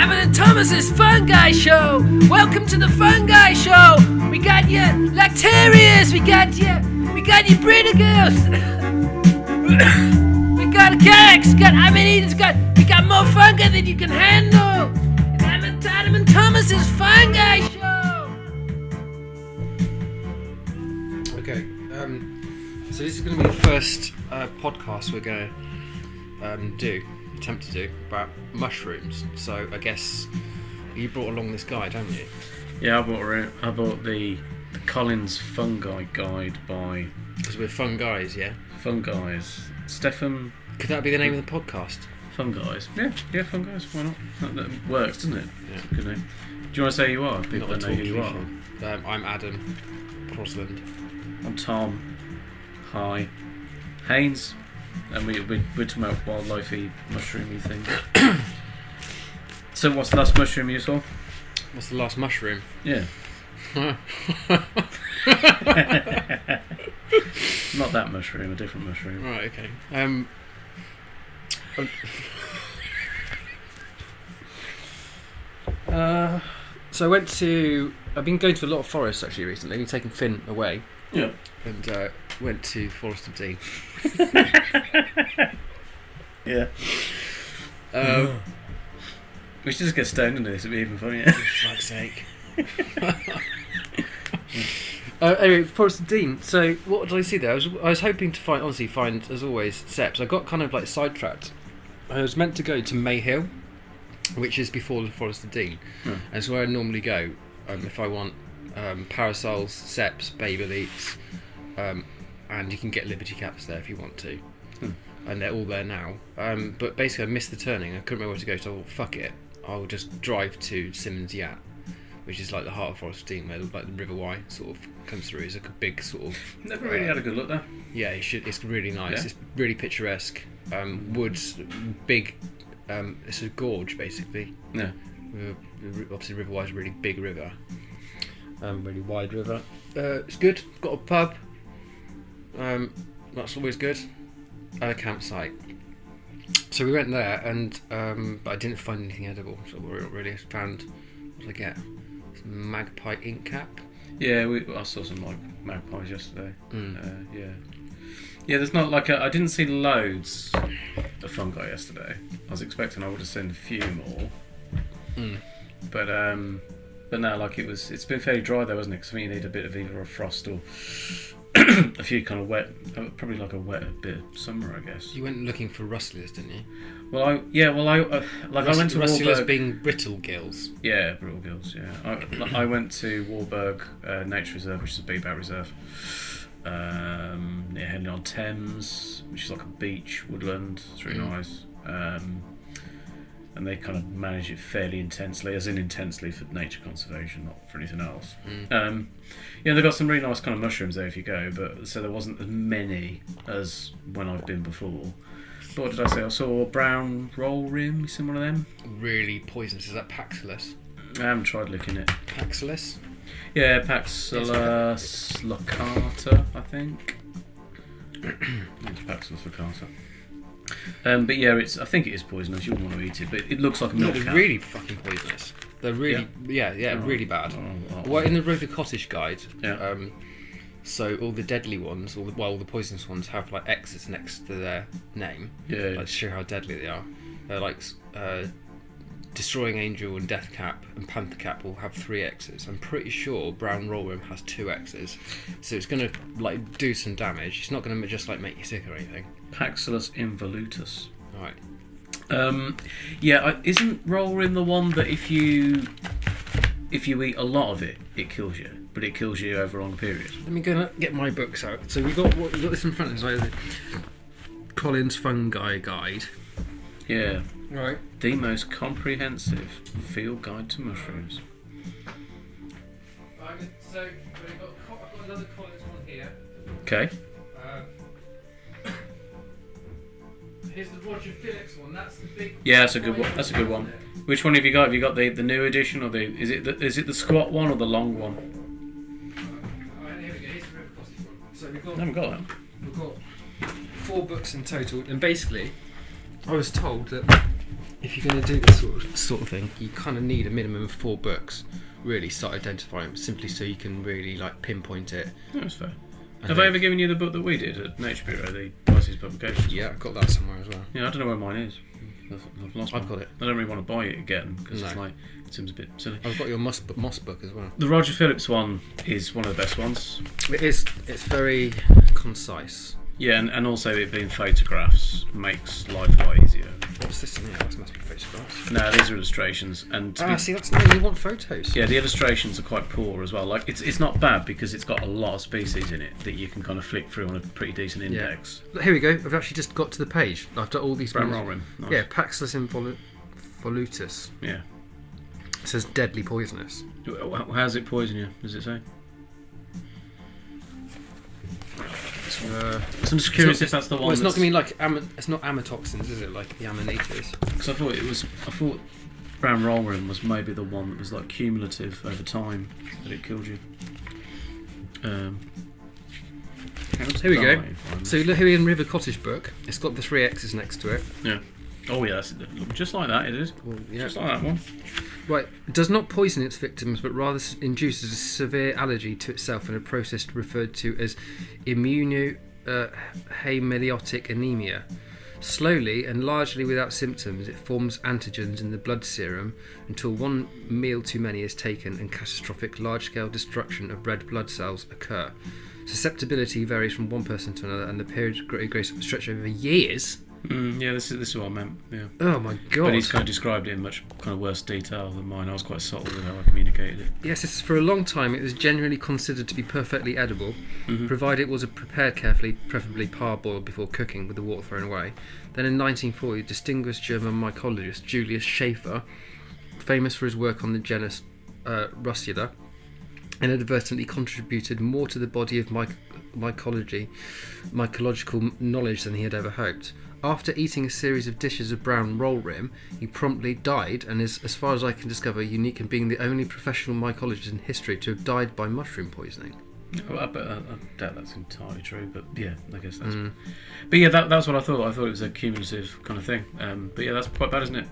Alan and Thomas's Fungi Show. Welcome to the Fungi Show. We got your lactarius. We got your Britigos. We got Gax. We got more fungi than you can handle. It's Alan and Thomas's Fungi Show. Okay. So this is going to be the first podcast we're going to attempt to do about mushrooms. So I guess you brought along this guide, haven't you? Yeah, I bought the Collins Fungi Guide by... Because we're fun guys, yeah? Fun Guys. Stefan... Could that be the name of the podcast? Fun Guys. Yeah, Fun Guys. Why not? That works, doesn't it? Yeah. It's a good name. Do you want to say who you are? People don't know who you are. I'm Adam Crosland. I'm Tom. Hi. Haynes. And we're talking about wildlife-y, mushroomy things. So what's the last mushroom you saw? What's the last mushroom? Yeah. Not that mushroom, a different mushroom. Right, okay. So I've been going to a lot of forests actually recently. We've taken Finn away. Yeah. And went to Forest of Dean. Yeah. We should just get stoned into this, it'd be even funnier. For fuck's sake. Anyway, Forest of Dean. So what did I see there? I was hoping to find as always Seps. I got kind of like sidetracked. I was meant to go to May Hill, which is before the Forest of Dean. And it's where I normally go if I want parasols, Seps, baby leeks, and you can get Liberty caps there if you want to. And they're all there now. But basically I missed the turning. I couldn't remember where to go, so I thought, fuck it. I'll just drive to Simmons Yat, which is like the heart of Forest of Dean, where like the River Wye sort of comes through. It's like a big sort of... Never really had a good look there. Yeah, it's really nice. Yeah. It's really picturesque. Woods, big... it's a gorge, basically. Yeah. Obviously River Wye is a really big river. Really wide river. It's good. Got a pub. That's always good. And a campsite. So we went there, and but I didn't find anything edible. So we really found. What did I get? Some magpie ink cap. Yeah, I saw some like magpies yesterday. Yeah. There's not like I didn't see loads of fungi yesterday. I was expecting I would have seen a few more. But no, like it's been fairly dry though, hasn't it? Because I think you need a bit of either a frost or a few kind of wet, probably like a wet bit of summer, I guess. You went looking for rustlers, didn't you? I went to rustlers Warburg. being brittle gills. Yeah, brittle gills. Yeah, I went to Warburg Nature Reserve, which is a bigbat reserve, near Henley on Thames, which is like a beach woodland. It's really nice. And they kind of manage it fairly intensely, as in intensely for nature conservation, not for anything else. They've got some really nice kind of mushrooms there if you go, but so there wasn't as many as when I've been before. But what did I say? I saw brown roll rim. You seen one of them? Really poisonous. Is that Paxillus? I haven't tried licking it. Paxillus? Yeah, Paxillus locata, I think. It's Paxillus locata. But yeah, I think it is poisonous. You wouldn't want to eat it, but it looks like a milk No, they're cap. really fucking poisonous. They're really, really bad. Well, in the Rover Cottage guide, so all the deadly ones, all the poisonous ones have like X's next to their name, like to show how deadly they are. They're like Destroying Angel and Death Cap and Panther Cap will have 3 X's. I'm pretty sure Brown Rollworm has 2 X's, so it's gonna like do some damage. It's not gonna just like make you sick or anything. Paxillus involutus. Right. Isn't rollworm the one that if you eat a lot of it, it kills you, but it kills you over a long period? Let me go and get my books out. So we got this in front of us, right? Collins Fungi Guide. Yeah. Right. The most comprehensive field guide to mushrooms. So we've got another Collins one here. Okay. Here's the Roger Felix one. That's the big. Yeah, that's a good one. That's a good one. Which one have you got? Have you got the new edition, or is it the squat one or the long one? Alright, here we go. Here's the River Cottage one. So I haven't got that. We've got 4 books in total, and basically, I was told that if you're going to do this sort of thing, you kind of need a minimum of 4 books. Really start identifying them, simply so you can really like pinpoint it. That's fair. Have I ever given you the book that we did at Nature Bureau, the Prices Publications? Yeah, I've got that somewhere as well. Yeah, I don't know where mine is. I've lost I've got it. I don't really want to buy it again because it's like, it seems a bit silly. I've got your moss book as well. The Roger Phillips one is one of the best ones. It is. It's very concise. Yeah, and also it being photographs makes life a lot easier. What's this in here? This must be photographs. No, these are illustrations, and See, that's no. You want photos. yeah, the illustrations are quite poor as well. Like it's not bad because it's got a lot of species in it that you can kind of flick through on a pretty decent index. Look, here we go. I've actually just got to the page. I've done all these. Brown roll rim. Nice. Yeah, Paxillus involutus. Yeah. It says deadly poisonous. How's it poison you? Does it say? So I'm just curious if that's the one. Well, it's not going to be like it's not amatoxins, is it? Like the amanitors. Because I thought brown rollworm was maybe the one that was like cumulative over time that it killed you. Here we go. So look here in River Cottage book. It's got the 3 X's next to it. Yeah. Oh yeah, just like that it is. Well, yeah. Just like that one. Right, it does not poison its victims, but rather induces a severe allergy to itself in a process referred to as immunohemeliotic anemia. Slowly and largely without symptoms, it forms antigens in the blood serum until one meal too many is taken and catastrophic large-scale destruction of red blood cells occur. Susceptibility varies from one person to another, and the period grace stretch over years. Yeah, this is what I meant. Yeah. Oh my god! But he's kind of described it in much kind of worse detail than mine. I was quite subtle with how I communicated it. Yes, for a long time it was generally considered to be perfectly edible, provided it was prepared carefully, preferably parboiled before cooking with the water thrown away. Then in 1940, distinguished German mycologist Julius Schaefer, famous for his work on the genus Russula, inadvertently contributed more to the body of mycological knowledge than he had ever hoped. After eating a series of dishes of brown roll rim, he promptly died and is, as far as I can discover, unique in being the only professional mycologist in history to have died by mushroom poisoning. Well, I doubt that's entirely true, but yeah, I guess that's... But yeah, that's what I thought. I thought it was a cumulative kind of thing. But yeah, that's quite bad, isn't it?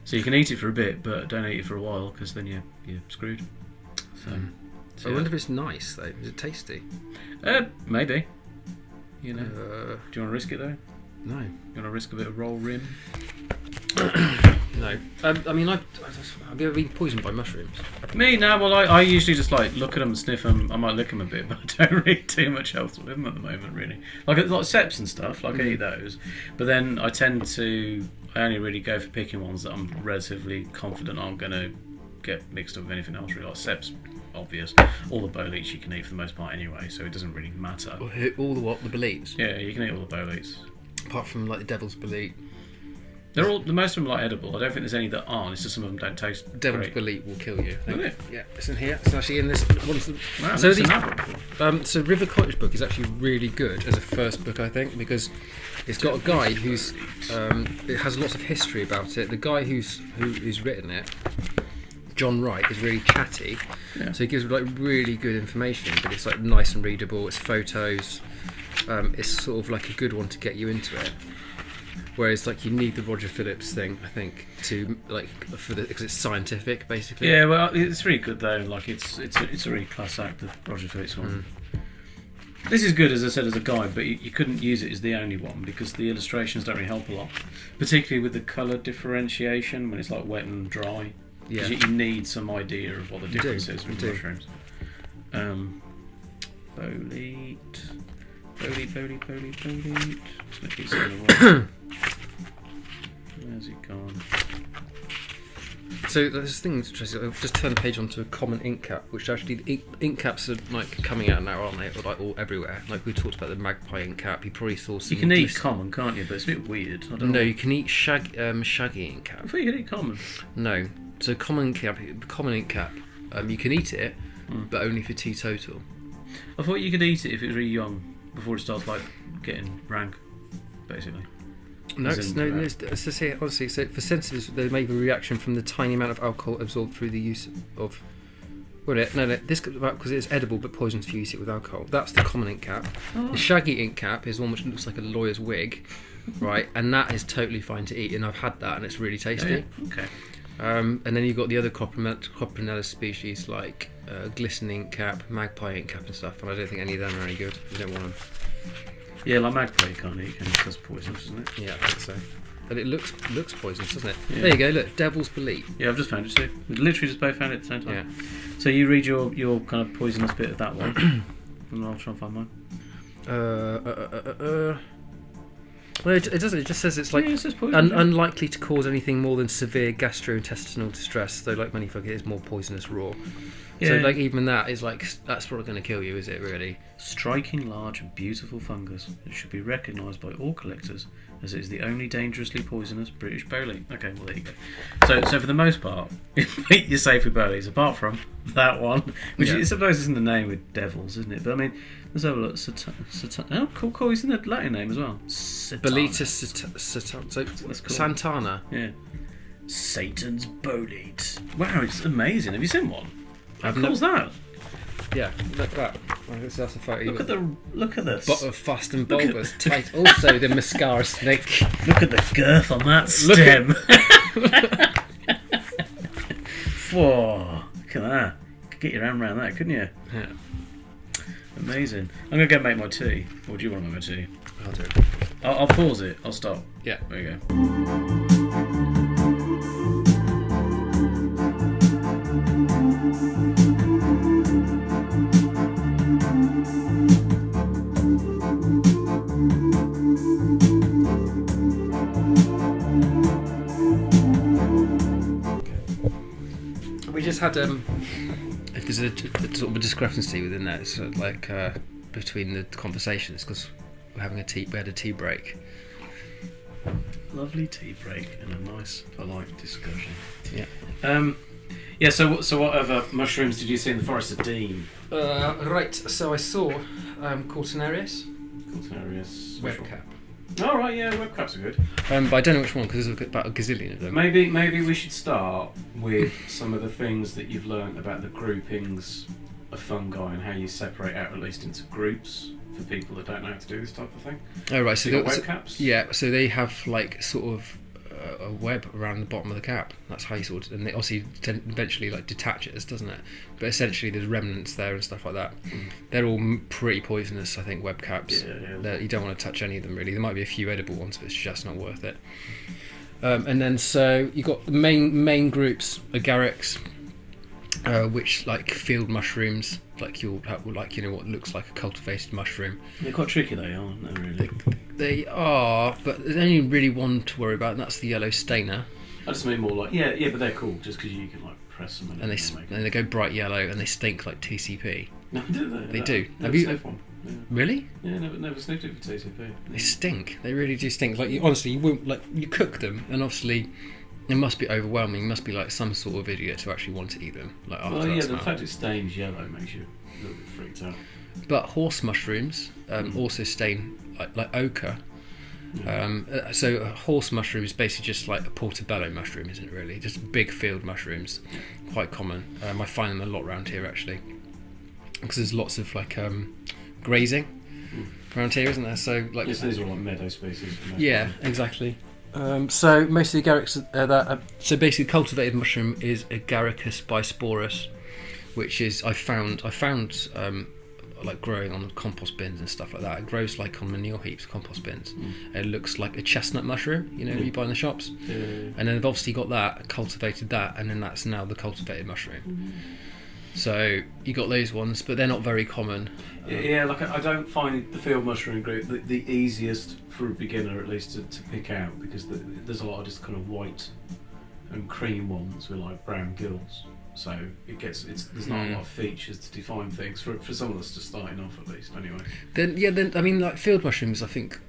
So you can eat it for a bit, but don't eat it for a while, because then you're screwed. So I wonder if it's nice, though. Is it tasty? Maybe. You know. Do you want to risk it, though? No. You want to risk a bit of roll rim? No. I mean, have you ever been poisoned by mushrooms? Me? No, well, I usually just like look at them, sniff them, I might lick them a bit, but I don't really do much else with them at the moment, really. Like seps and stuff, like I eat those. But then I only really go for picking ones that I'm relatively confident aren't going to get mixed up with anything else, really. Like seps, obvious. All the boletes you can eat for the most part anyway, so it doesn't really matter. All the what? The boletes? Yeah, you can eat all the boletes. Apart from like the devil's bolete. The most of them are like edible. I don't think there's any that aren't. It's just some of them don't taste Devil's great. bolete will kill you. I think. Will it? Yeah, it's in here. It's actually in this. Wow, So these, River Cottage book is actually really good as a first book, I think, because it's got a guy who's it has lots of history about it. The guy who's written it, John Wright, is really chatty, so he gives like really good information, but it's like nice and readable. It's photos. It's sort of like a good one to get you into it. Whereas, like, you need the Roger Phillips thing, I think, to because it's scientific, basically. Yeah, well, it's really good though. Like, it's a really class act, the Roger Phillips one. This is good, as I said, as a guide, but you couldn't use it as the only one because the illustrations don't really help a lot, particularly with the colour differentiation when it's like wet and dry. Yeah, you need some idea of what the difference is with mushrooms. Bolete. Just make it sound Where's it gone? So there's things interesting. I've just turned the page onto a common ink cap, which actually the ink caps are like coming out now, aren't they? Or like all everywhere. Like we talked about the magpie ink cap. You probably saw some. You can eat common, can't you? But it's a bit weird. I don't know. You can eat shaggy ink cap. I thought you could eat common. No. So common ink cap, you can eat it, but only for teetotal. I thought you could eat it if it was really young, before it starts like getting rank, basically. No, it's to say honestly. So for sensitives, there may be a reaction from the tiny amount of alcohol absorbed through the use of. This comes about because it's edible but poisonous if you use it with alcohol. That's the common ink cap. The shaggy ink cap is one which looks like a lawyer's wig, right? And that is totally fine to eat, and I've had that, and it's really tasty. Okay. And then you've got the other Coprinella species like glistening cap, magpie ink cap and stuff, and I don't think any of them are any good. You don't want them. Yeah, like magpie you can't eat, because that's poisonous, isn't it? Yeah, I think so. But it looks poisonous, doesn't it? Yeah. There you go, look, Devil's Belief. Yeah, I've just found it too. We literally just both found it at the same time. Yeah. So you read your kind of poisonous bit of that one, and I'll try and find mine. Well, it doesn't. It just says it's like Yeah, it says poison, yeah. unlikely to cause anything more than severe gastrointestinal distress. Though, like many folk, it is more poisonous raw. So, Yeah. like even that is like that's probably going to kill you, is it? Really? Striking, large and beautiful fungus. It should be recognised by all collectors as it is the only dangerously poisonous British bowlie. Okay, well there you go. So for the most part, you're safe with bowlies, apart from that one, which I suppose isn't the name with devils, isn't it? But I mean, let's have a look. Oh, cool. Isn't the Latin name as well? Belita Santana. Yeah. Satan's bolete. Wow, it's amazing. Have you seen one? How cool's that? Yeah, look at that. That's a photo. Look at this. But of fast and bulbous, tight. Also, the mascara snake. Look at the girth on that stem. Whoa! Look at that. You could get your hand around that, couldn't you? Yeah. Amazing. I'm gonna go make my tea. Or do you want to make my tea? I'll do it. I'll pause it. I'll stop. Yeah. There you go. We just had if there's a sort of a discrepancy within that, so like between the conversations, because we had a tea break. Lovely tea break and a nice, polite discussion. Yeah. Yeah. So what other mushrooms did you see in the Forest of Dean? Right. So I saw Cortinarius Webcap. Oh right, yeah, webcaps are good. but I don't know which one because there's about a gazillion of them. Maybe we should start with some of the things that you've learnt about the groupings of fungi and how you separate out at least into groups for people that don't know how to do this type of thing. Oh right, so you got webcaps. Yeah, so they have like sort of a web around the bottom of the cap. That's how you sort of, and they obviously eventually like detaches, doesn't it? But essentially there's remnants there and stuff like that. They're all pretty poisonous, I think, web caps. Yeah. You don't want to touch any of them really. There might be a few edible ones, but it's just not worth it. And then so you got the main groups, agarics, which like field mushrooms, like what looks like a cultivated mushroom. They're quite tricky, they are, aren't they? Really. They are, but there's only really one to worry about, and that's the yellow stainer. I just mean more like yeah, but they're cool just because you can like press them and they go bright yellow and they stink like TCP. No, do they? They do. Have you sniffed one? Yeah. Really? Yeah, never sniffed it for TCP. They stink. They really do stink. Like honestly, you won't like you cook them, and obviously it must be overwhelming. You must be like some sort of idiot to actually want to eat them. Like after that smell. The fact it stains yellow makes you a little bit freaked out. But horse mushrooms also stain like ochre. So a horse mushroom is basically just like a portobello mushroom, isn't it really? Just big field mushrooms, quite common. I find them a lot around here actually, because there's lots of like grazing around here, isn't there? So like yes, these are all like meadow species. Yeah, exactly. So most of the agarics are that. So basically, cultivated mushroom is Agaricus bisporus, which is I found like growing on compost bins and stuff like that. It grows like on manure heaps, compost bins. It looks like a chestnut mushroom, you buy in the shops. Yeah. And then they've obviously got that, cultivated that, and then that's now the cultivated mushroom. So you got those ones, but they're not very common. Yeah, like I don't find the field mushroom group the easiest for a beginner, at least to pick out, because there's a lot of just kind of white and cream ones with like brown gills. So there's not a lot of features to define things for someone that's just starting off, at least. Anyway. Then I mean, like field mushrooms. I think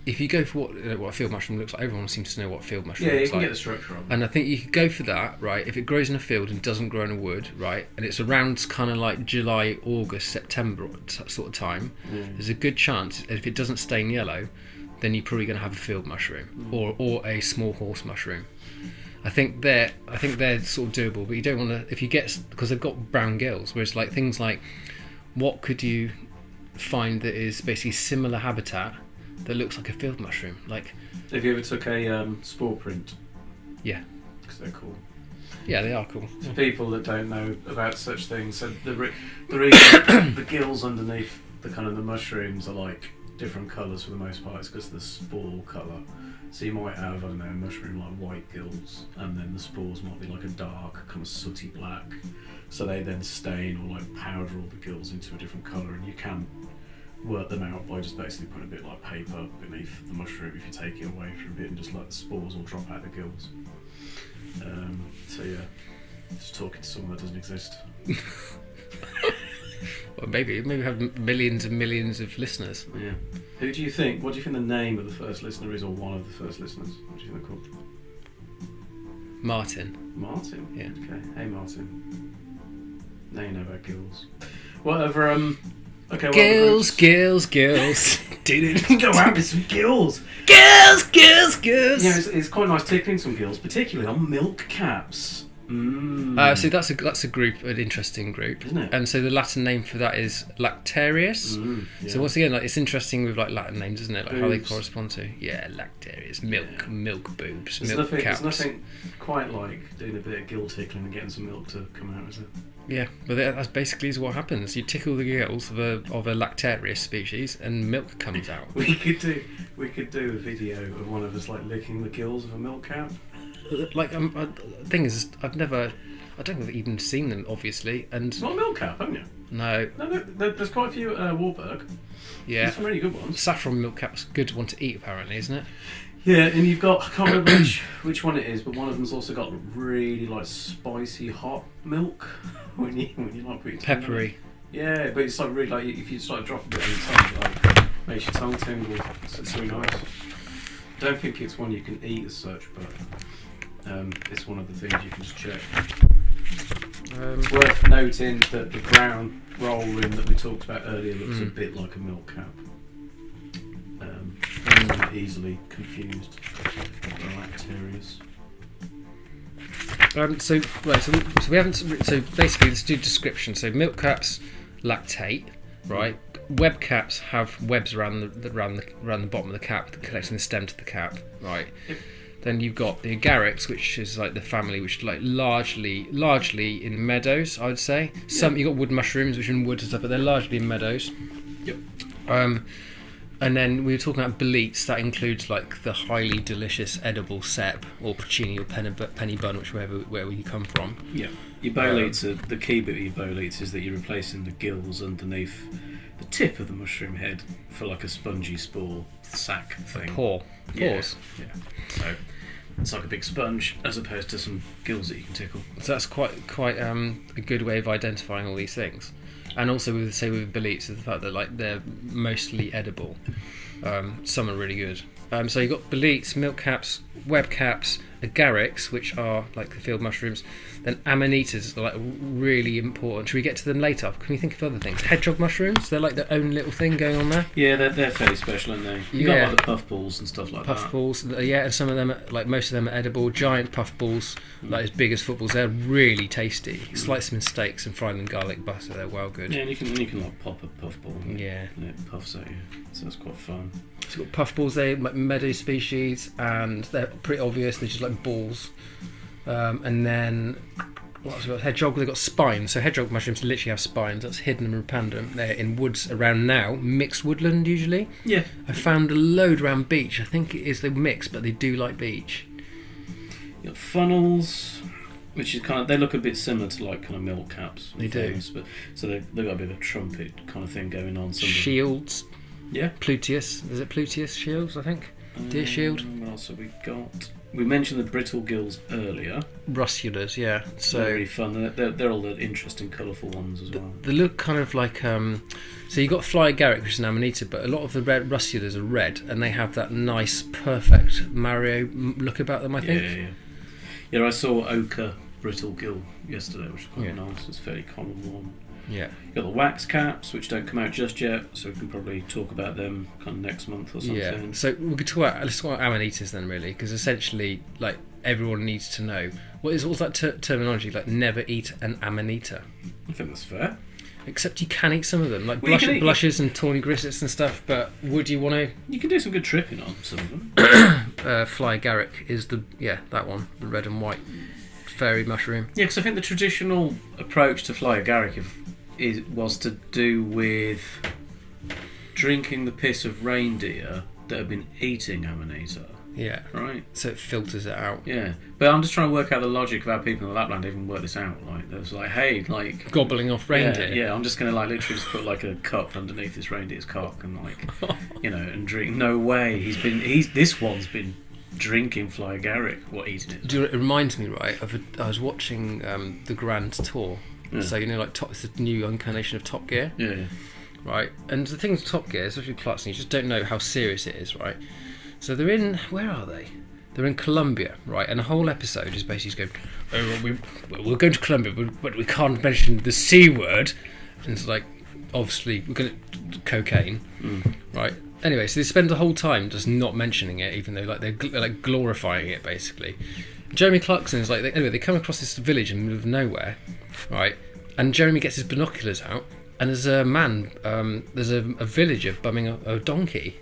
if you go for what a field mushroom looks like, everyone seems to know what a field mushroom looks like. Yeah, you can get the structure of it. And I think you could go for that, right? If it grows in a field and doesn't grow in a wood, right, and it's around kind of like July, August, September sort of time, there's a good chance if it doesn't stain yellow, then you're probably going to have a field mushroom or a small horse mushroom. I think they're sort of doable, but you don't want to if you get because they've got brown gills. Whereas like things like what could you find that is basically similar habitat that looks like a field mushroom. Like, Have you ever took a spore print? yeah, Because they're cool. yeah, they are cool. For people that don't know about such things, so the reason the gills underneath the mushrooms are like different colours for the most part is because of the spore colour. So you might have, I don't know, a mushroom like white gills, and then the spores might be like a dark, kind of sooty black. So they then stain or like powder all the gills into a different colour, and you can work them out by just basically putting a bit like paper beneath the mushroom if you take it away from a bit, and just like the spores will drop out the gills. So yeah, just talking to someone that doesn't exist. Well, maybe we have millions and millions of listeners. Yeah. Who do you think? What do you think the name of the first listener is, or one of the first listeners? What do you think they're called? Martin. Martin. Yeah. Okay. Hey, Martin. Now you know about gills. Whatever. Okay. Gills. Go out with some gills. Gills. Yeah, it's quite nice tickling some gills, particularly on milk caps. So that's a group, an interesting group, Isn't it? And so the Latin name for that is Lactarius. Yeah. So once again, like, it's interesting with like Latin names, isn't it? Like how they Boobs. correspond to. Yeah, Lactarius, milk boobs, There's milk caps. There's nothing quite like doing a bit of gill tickling and getting some milk to come out, is it? Yeah, but that's basically is what happens. You tickle the gills of a Lactarius species, and milk comes out. We could do a video of one of us like licking the gills of a milk cap. Like, the thing is, I don't think I've even seen them, obviously, and It's not a milk cap, haven't you? no, There's quite a few at Warburg. yeah, There's some really good ones. saffron milk cap's a good one to eat, apparently, isn't it? Yeah, and you've got, I can't remember which one it is, but one of them's also got really like spicy hot milk when you like put your tongue on it. Peppery. Yeah, but it's like really like if you just like drop a bit on your tongue, it like makes your tongue tingle. So it's really nice. Don't think it's one you can eat as such, but it's one of the things you can just check. It's worth noting that the brown roll rim that we talked about earlier looks a bit like a milk cap. Not easily confused with Lactarius. So we haven't. So basically, let's do description. So milk caps lactate, right? Web caps have webs around the bottom of the cap, connecting the stem to the cap, right? Yep. Then you've got the agarics, which is like the family, which is like largely in meadows, I would say. Some you got wood mushrooms, which are in woods and stuff, but they're largely in meadows. Yep. And then we were talking about boletes. That includes like the highly delicious edible sep or puccini or penny bun, wherever you come from. Yeah. Your boletes are, the key bit of your boletes is that you're replacing the gills underneath the tip of the mushroom head for like a spongy spore sac thing. Pores. Yeah. So it's like a big sponge as opposed to some gills that you can tickle. So that's quite a good way of identifying all these things. And also with boletes is the fact that like they're mostly edible. Some are really good. So you've got boletes, milk caps, web caps, agarics, which are like the field mushrooms. Then amanitas are like really important. Should we get to them later? Can we think of other things? Hedgehog mushrooms, they're like their own little thing going on there. Yeah, they're fairly special, aren't they? You got like the puff balls and stuff like that. Puff balls, yeah, and some of them, like most of them are edible. Giant puff balls, like as big as footballs, they're really tasty. Slice them in steaks and fry them in garlic butter, they're well good. Yeah, and you can like pop a puff ball and it puffs at you, so that's quite fun. So you've got puff balls, they're like meadow species, and they're pretty obvious, they're just like balls. And then what else we got? Hedgehog, they've got spines. So hedgehog mushrooms literally have spines. That's hidden and repandant. They're in woods around now, mixed woodland usually. Yeah. I found a load around beach. I think it is they mix, but they do like beach. You got funnels, which is they look a bit similar to like kind of milk caps. They do. But so they've got a bit of a trumpet kind of thing going on. Shields. Yeah. Pluteus. Is it Pluteus shields, I think? Deer shield. What else have we got? We mentioned the brittle gills earlier. Rusculars, yeah. So they're really fun. They're all the interesting, colourful ones as well. They look kind of like so you got fly agaric, which is an amanita, but a lot of the red rusculars are red, and they have that nice, perfect Mario look about them. I think. Yeah. I saw ochre brittle gill yesterday, which is quite nice. It's a fairly common one. Yeah. You've got the wax caps, which don't come out just yet, so we can probably talk about them kind of next month or something. Yeah. So we could let's talk about amanitas then, really, because essentially, like, everyone needs to know what's that terminology, like never eat an amanita. I think that's fair. Except you can eat some of them, like Well, you can eat- blushes and tawny grissets and stuff. But would you want You can do some good tripping on some of them. to? Fly Agaric is that one, the red and white fairy mushroom. Yeah, because I think the traditional approach to fly agaric was to do with drinking the piss of reindeer that have been eating Amanita, Yeah. right? So it filters it out. Yeah, but I'm just trying to work out the logic of how people in Lapland even work this out. Like, there's like, hey, like Gobbling off reindeer. Yeah, I'm just gonna like literally just put like a cup underneath this reindeer's cock and like, and drink. No way, this one's been drinking fly agaric. What, eating it? It reminds me, right, I was watching the Grand Tour. Yeah. So it's the new incarnation of Top Gear. Yeah. Right, and the thing with Top Gear, especially Clarkson, you just don't know how serious it is, right? So they're in, where are they? They're in Colombia, right? And the whole episode is basically going, oh, we're going to Colombia, but we can't mention the C word. And it's like, obviously, we're going to cocaine, right? Anyway, so they spend the whole time just not mentioning it, even though like they're like glorifying it, basically. Jeremy Clarkson is like, anyway, they come across this village in the middle of nowhere, right? And Jeremy gets his binoculars out, and there's a man, there's a villager bumming a donkey.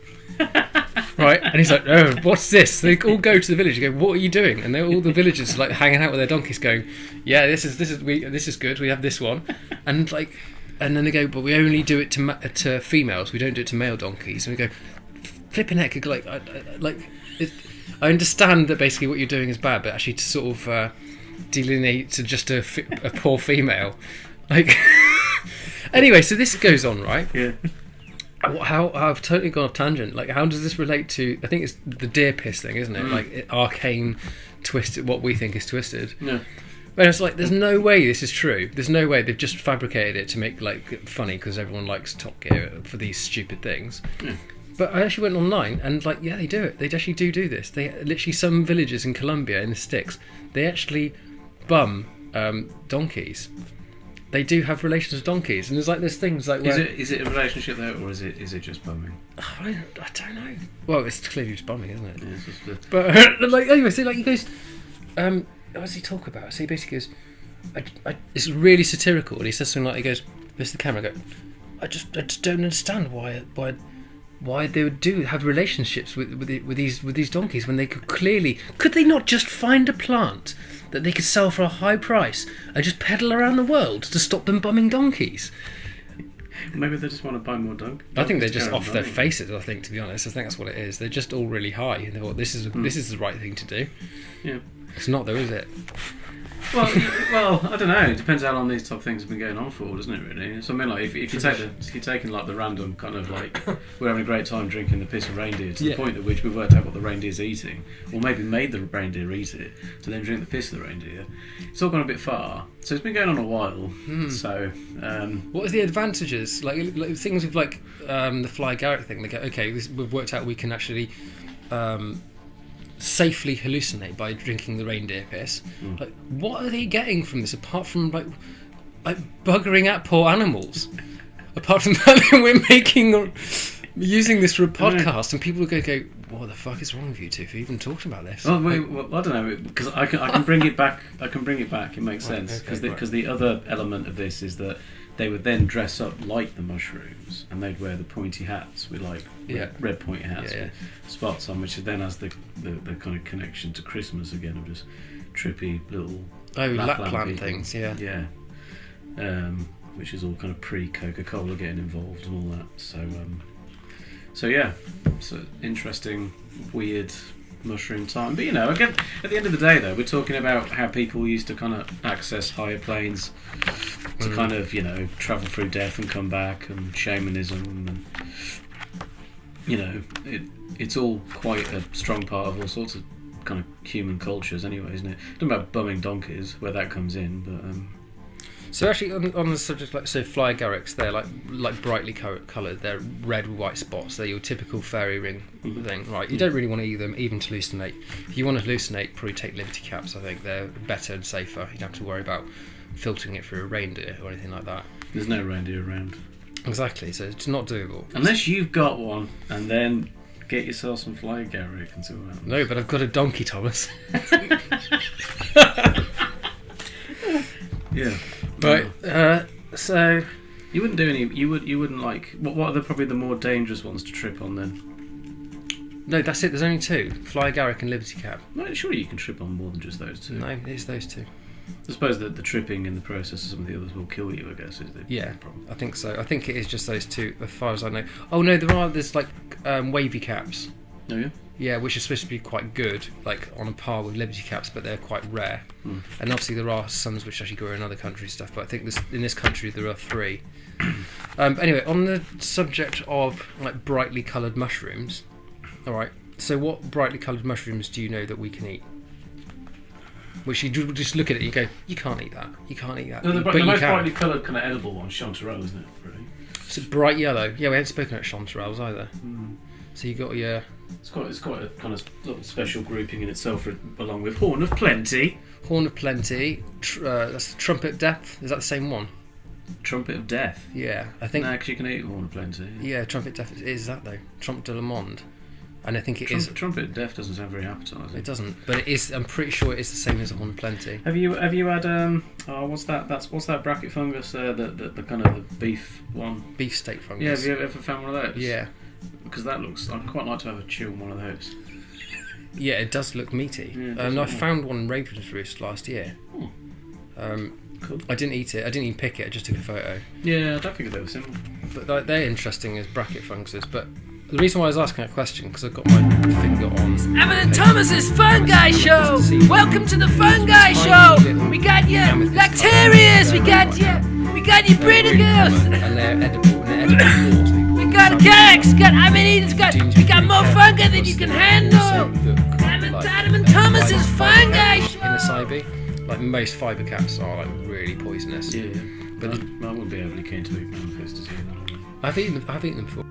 Right, and he's like, "Oh, what's this?" They all go to the village and go, "What are you doing?" And all the villagers are like hanging out with their donkeys, going, "Yeah, this is good. We have this one," and then they go, "But we only do it to females. We don't do it to male donkeys." And we go, "Flipping heck!" I understand that basically what you're doing is bad, but actually to sort of delineate to just a poor female, like." Anyway, so this goes on, right? Yeah. How I've totally gone off tangent. Like, how does this relate to? I think it's the deer piss thing, isn't it? Like arcane, twisted. What we think is twisted. Yeah. But it's like, there's no way this is true. There's no way they've just fabricated it to make like funny because everyone likes Top Gear for these stupid things. Yeah. But I actually went online and like, yeah, they do it. They actually do this. They literally, some villages in Colombia in the sticks, they actually bum donkeys. They do have relations with donkeys, and there's things like where, Is it a relationship though, or is it just bumming? I don't know. Well, it's clearly just bumming, isn't it? Yeah, it's just But like anyway, so like he goes, what does he talk about? So he basically goes, it's really satirical, and he says something like, he goes, "This is the camera." I go, I just don't understand why they would have relationships with these donkeys when they could they not just find a plant that they could sell for a high price and just peddle around the world to stop them bumming donkeys? Maybe they just want to buy more donkeys. I think they're just off their faces. I think, to be honest, I think that's what it is. They're just all really high, and they thought this is the right thing to do. Yeah. It's not though, is it? Well, I don't know. It depends how long these type of things have been going on for, doesn't it? Really. So I mean, like, if you're taking like the random kind of like, we're having a great time drinking the piss of reindeer to the point at which we've worked out what the reindeer's eating, or maybe made the reindeer eat it to then drink the piss of the reindeer. It's all gone a bit far. So it's been going on a while. So what are the advantages? Like things with like the Fly Garrett thing. They go, okay, we've worked out we can actually safely hallucinate by drinking the reindeer piss. Like, what are they getting from this apart from like buggering at poor animals? Apart from that, we're using this for a podcast, and people are going to go, "What the fuck is wrong with you two for even talking about this?" well, I don't know, because I can bring it back. I can bring it back. It makes sense because the other element of this is that they would then dress up like the mushrooms, and they'd wear the pointy hats with like red pointy hats with spots on, which then has the kind of connection to Christmas again of just trippy little Lapland things, yeah. Which is all kind of pre-Coca-Cola getting involved and all that. So yeah, it's an interesting, weird mushroom time. But again, at the end of the day though, we're talking about how people used to kind of access higher planes to kind of, travel through death and come back, and shamanism, and it's all quite a strong part of all sorts of kind of human cultures anyway, isn't it? Talking about bumming donkeys, where that comes in, but so actually on the subject, like, so fly agarics, they're like brightly coloured. They're red with white spots. They're your typical fairy ring thing, right? You don't really want to eat them, even to hallucinate. If you want to hallucinate, probably take Liberty Caps. I think they're better and safer. You don't have to worry about filtering it through a reindeer or anything like that. There's no reindeer around. Exactly, so it's not doable. Unless you've got one, and then get yourself some fly agaric and see what happens. No, but I've got a donkey, Thomas. Yeah. Right, so... You do any. You wouldn't like. What are probably the more dangerous ones to trip on then? No, that's it. There's only two: fly agaric and liberty cap. No, surely you can trip on more than just those two. No, it's those two. I suppose that the tripping in the process of some of the others will kill you. I guess is the problem. I think so. I think it is just those two, as far as I know. Oh no, there's like wavy caps. Oh yeah. Yeah, which are supposed to be quite good, like on a par with liberty caps, but they're quite rare. And obviously there are some which actually grow in other countries stuff, but I think in this country there are 3. Anyway, on the subject of like brightly coloured mushrooms, all right. So what brightly coloured mushrooms do you know that we can eat? Which you just look at it and you go, you can't eat that. You can't eat that. No, the but most you can. brightly coloured kind of edible one, chanterelle, isn't it? Really? It's bright yellow. Yeah, we haven't spoken about chanterelles either. So you got your. It's quite a kind of little special grouping in itself, along with Horn of Plenty. Horn of Plenty. That's Trumpet of Death. Is that the same one? Trumpet of Death. Yeah, I think. No, because you can eat Horn of Plenty. Yeah, Trumpet of Death is that though. Trumpet de le Monde. And I think it is. Trumpet of Death doesn't sound very appetising. It doesn't, but it is. I'm pretty sure it is the same as Horn of Plenty. Have you had what's that bracket fungus? The kind of the beef one. Beefsteak fungus. Yeah, have you ever found one of those? Yeah. Because that looks. I'd quite like to have a chew on one of those. Yeah, it does look meaty. Yeah, and I found one in Raven's Roost last year. Cool. I didn't eat it. I didn't even pick it. I just took a photo. Yeah, I don't think they were similar. But they're interesting as bracket funguses. But the reason why I was asking that question because I've got my finger on. Alan and Thomas's Fungi Show. Welcome to the Fungi Show. We got you Lactarius. We got you Brita girls. And they're edible. And they're edible. We got gags. We got more fungi than you can handle. Adam and Thomas's Fungi Show. In the Sibe, like most fibre caps are like really poisonous. Yeah. But I wouldn't be overly keen to eat manifestos either. I've eaten them before.